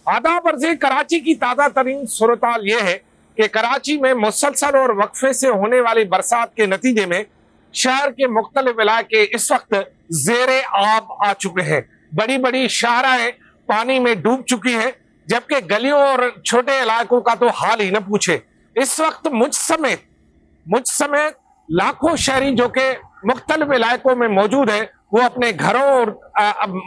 आदाब अर्ज़ कराची की ताज़ा तरीन सूरत-हाल ये है कि कराची में मुसलसल और वक्फे से होने वाली बरसात के नतीजे में शहर के मुख्तलिफ इलाके इस वक्त जेरे आब आ चुके हैं। बड़ी बड़ी शाहराएं पानी में डूब चुकी हैं, जबकि गलियों और छोटे इलाकों का तो हाल ही न पूछे। इस वक्त मुझ समेत लाखों शहरी जो कि मुख्तलिफ इलाकों में मौजूद है, वो अपने घरों और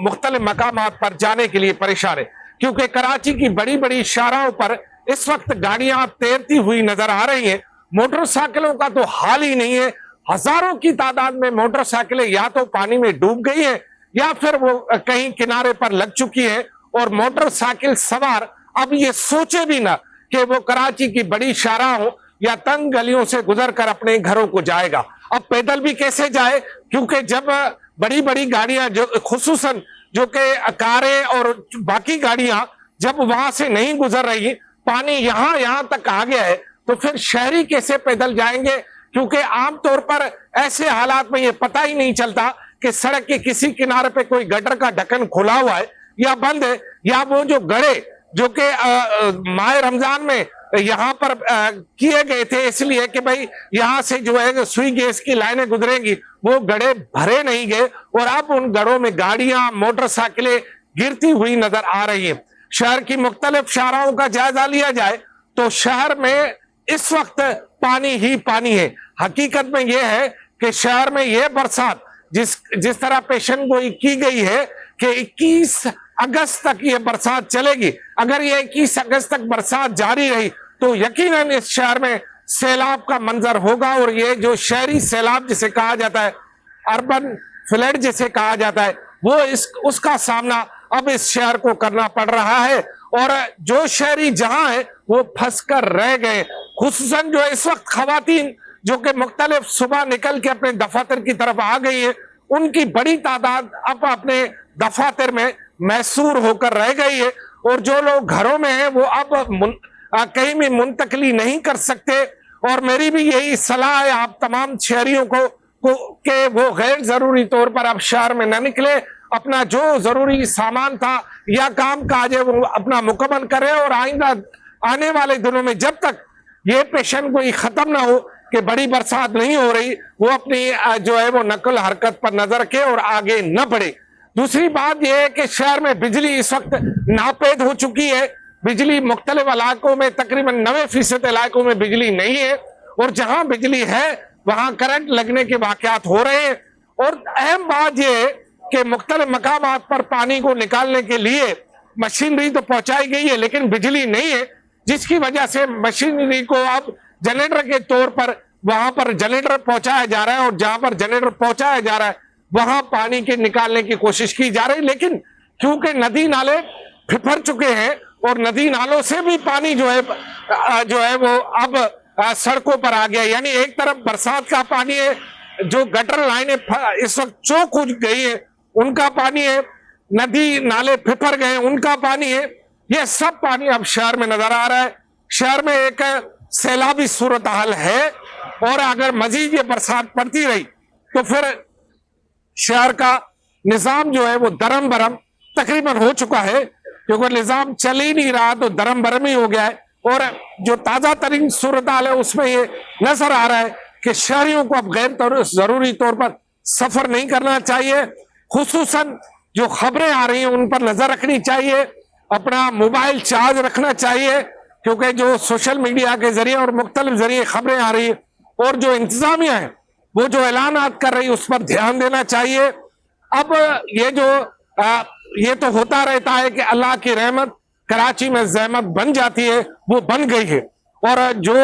मुख्तलिफ मकामात पर जाने के लिए परेशान है, क्योंकि कराची की बड़ी बड़ी शाहराओं पर इस वक्त गाड़ियां तैरती हुई नजर आ रही हैं। मोटरसाइकिलों का तो हाल ही नहीं है। हजारों की तादाद में मोटरसाइकिलें या तो पानी में डूब गई हैं या फिर वो कहीं किनारे पर लग चुकी है, और मोटरसाइकिल सवार अब ये सोचे भी ना कि वो कराची की बड़ी शाहरा हो या तंग गलियों से गुजर कर अपने घरों को जाएगा। अब पैदल भी कैसे जाए, क्योंकि जब बड़ी बड़ी गाड़ियां जो खुसूसन जो कि कारें और बाकी गाड़ियां जब वहां से नहीं गुजर रही, पानी यहां तक आ गया है, तो फिर शहरी कैसे पैदल जाएंगे? क्योंकि आमतौर पर ऐसे हालात में ये पता ही नहीं चलता कि सड़क के किसी किनारे पे कोई गटर का ढक्कन खुला हुआ है या बंद है, या वो जो गड़े जो कि माह रमजान में यहाँ पर किए गए थे इसलिए कि भाई यहाँ से जो है सुई गैस की लाइनें गुजरेंगी, वो गड़े भरे नहीं गए, और अब उन गड़ों में गाड़ियां मोटरसाइकिलें गिरती हुई नजर आ रही है। शहर की मुख्तलिफ शाहराओं का जायजा लिया जाए तो शहर में इस वक्त पानी ही पानी है। हकीकत में यह है कि शहर में यह बरसात जिस तरह पेशन गोई की गई है कि 21 अगस्त तक ये बरसात चलेगी, अगर ये 21 अगस्त तक बरसात जारी रही तो यकीनन इस शहर में सैलाब का मंजर होगा, और ये जो शहरी सैलाब जिसे कहा जाता है, अर्बन फ्लड जिसे कहा जाता है, वो उसका सामना अब इस शहर को करना पड़ रहा है। और जो शहरी जहां है वो फंस कर रह गए, खुसूसन जो इस वक्त खवातीन जो कि मुख्तलिफ सुबह निकल के अपने दफातर की तरफ आ गई है, उनकी बड़ी तादाद अब अपने दफातर में मैसूर होकर रह गई है, और जो लोग घरों में हैं वो अब कहीं भी मुंतकली नहीं कर सकते। और मेरी भी यही सलाह है आप तमाम शहरियों को कि वो गैर जरूरी तौर पर अब शहर में न निकले, अपना जो जरूरी सामान था या काम काज है वो अपना मुकम्मल करें, और आइंदा आने वाले दिनों में जब तक ये पेशन कोई खत्म ना हो कि बड़ी बरसात नहीं हो रही, वो अपनी जो है वो नकल हरकत पर नजर रखे और आगे न बढ़े। दूसरी बात यह है कि शहर में बिजली इस वक्त नापेद हो चुकी है। बिजली मुख्तलिफ इलाकों में तकरीबन 90% इलाकों में बिजली नहीं है, और जहां बिजली है वहां करंट लगने के वाकयात हो रहे हैं। और अहम बात यह है कि मुख्तलिफ मकामात पर पानी को निकालने के लिए मशीनरी तो पहुंचाई गई है, लेकिन बिजली नहीं है, जिसकी वजह से मशीनरी को अब जनरेटर के तौर पर वहां पर जनरेटर पहुंचाया जा रहा है, और जहां पर जनरेटर पहुंचाया जा रहा है वहां पानी के निकालने की कोशिश की जा रही है। लेकिन क्योंकि नदी नाले फिफर चुके हैं और नदी नालों से भी पानी जो है वो अब सड़कों पर आ गया, यानी एक तरफ बरसात का पानी है, जो गटर लाइनें इस वक्त चौक हो गई है उनका पानी है, नदी नाले फिफर गए उनका पानी है, यह सब पानी अब शहर में नजर आ रहा है। शहर में एक सैलाबी सूरत हाल है, और अगर मजीद ये बरसात पड़ती रही तो फिर शहर का निजाम जो है वो दरम बरम तकरीबन हो चुका है, क्योंकि निजाम चल ही नहीं रहा तो दरम बरम ही हो गया है। और जो ताजा तरीन सूरत हाल है उसमें ये नजर आ रहा है कि शहरियों को अब गैर जरूरी तौर पर सफर नहीं करना चाहिए, खुसूसन जो खबरें आ रही हैं उन पर नजर रखनी चाहिए, अपना मोबाइल चार्ज रखना चाहिए, क्योंकि जो सोशल मीडिया के जरिए और मुख्तलिफ जरिए खबरें आ रही है, और जो इंतजामिया है वो जो ऐलानात कर रही है उस पर ध्यान देना चाहिए। अब ये तो होता रहता है कि अल्लाह की रहमत कराची में जहमत बन जाती है, वो बन गई है, और जो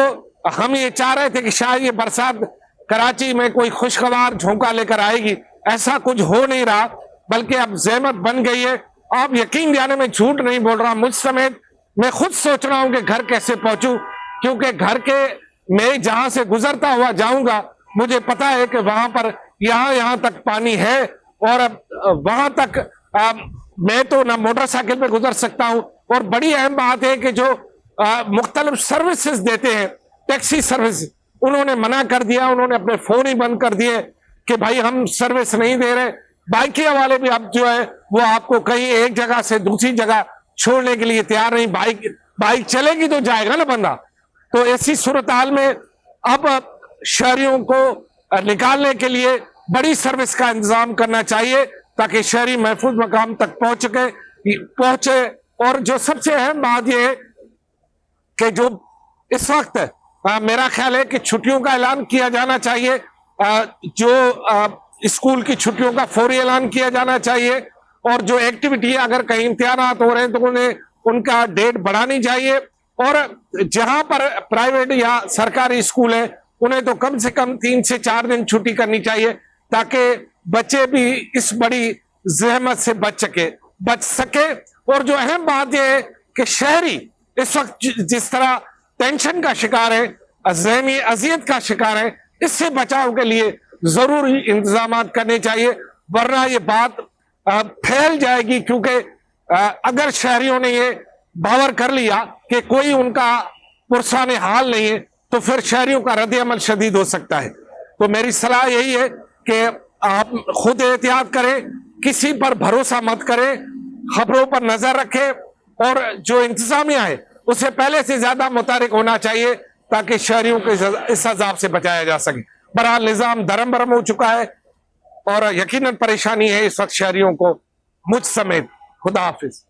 हम ये चाह रहे थे कि शायद ये बरसात कराची में कोई खुशखबर झोंका लेकर आएगी, ऐसा कुछ हो नहीं रहा, बल्कि अब जहमत बन गई है। आप यकीन जाने में झूठ नहीं बोल रहा, मुझ समेत मैं खुद सोच रहा हूं कि घर कैसे पहुंचूं, क्योंकि घर के मैं जहां से गुजरता हुआ जाऊंगा मुझे पता है कि वहां पर यहां तक पानी है, और वहां तक मैं तो ना मोटरसाइकिल पे गुजर सकता हूं। और बड़ी अहम बात है कि जो मुख्तलिफ सर्विसेज देते हैं, टैक्सी सर्विस, उन्होंने मना कर दिया, उन्होंने अपने फोन ही बंद कर दिए कि भाई हम सर्विस नहीं दे रहे। बाइकिया वाले भी अब जो है वो आपको कहीं एक जगह से दूसरी जगह छोड़ने के लिए तैयार नहीं। बाइक चलेगी तो जाएगा ना बंदा। तो ऐसी सूरत हाल में अब शहरियों को निकालने के लिए बड़ी सर्विस का इंतजाम करना चाहिए ताकि शहरी महफूज मकाम तक पहुंचे। और जो सबसे अहम बात यह है कि जो इस वक्त मेरा ख्याल है कि छुट्टियों का ऐलान किया जाना चाहिए, जो स्कूल की छुट्टियों का फौरी ऐलान किया जाना चाहिए। और जो एक्टिविटी है, अगर कहीं इम्तिहानात हो रहे हैं तो उन्हें उनका डेट बढ़ानी चाहिए। और जहां पर प्राइवेट या सरकारी स्कूल है उन्हें तो कम से कम 3 से 4 दिन छुट्टी करनी चाहिए ताकि बच्चे भी इस बड़ी जहमत से बच सके। और जो अहम बात यह है कि शहरी इस वक्त जिस तरह टेंशन का शिकार है, ज़हनी अजियत का शिकार है, इससे बचाव के लिए जरूरी इंतजाम करने चाहिए, वरना ये बात फैल जाएगी। क्योंकि अगर शहरियों ने ये बावर कर लिया कि कोई उनका पुरसाने हाल नहीं है तो फिर शहरियों का रद्द-ए-अमल शदीद हो सकता है। तो मेरी सलाह यही है कि आप खुद एहतियात करें, किसी पर भरोसा मत करें, खबरों पर नजर रखें और जो इंतजामिया है उसे पहले से ज्यादा मुतारिक होना चाहिए ताकि शहरियों को इस अजाब से बचाया जा सके। बहरहाल निजाम दरम बरम हो चुका है और यकीनन परेशानी है इस वक्त शहरियों को, मुझ समेत। खुदा हाफिज।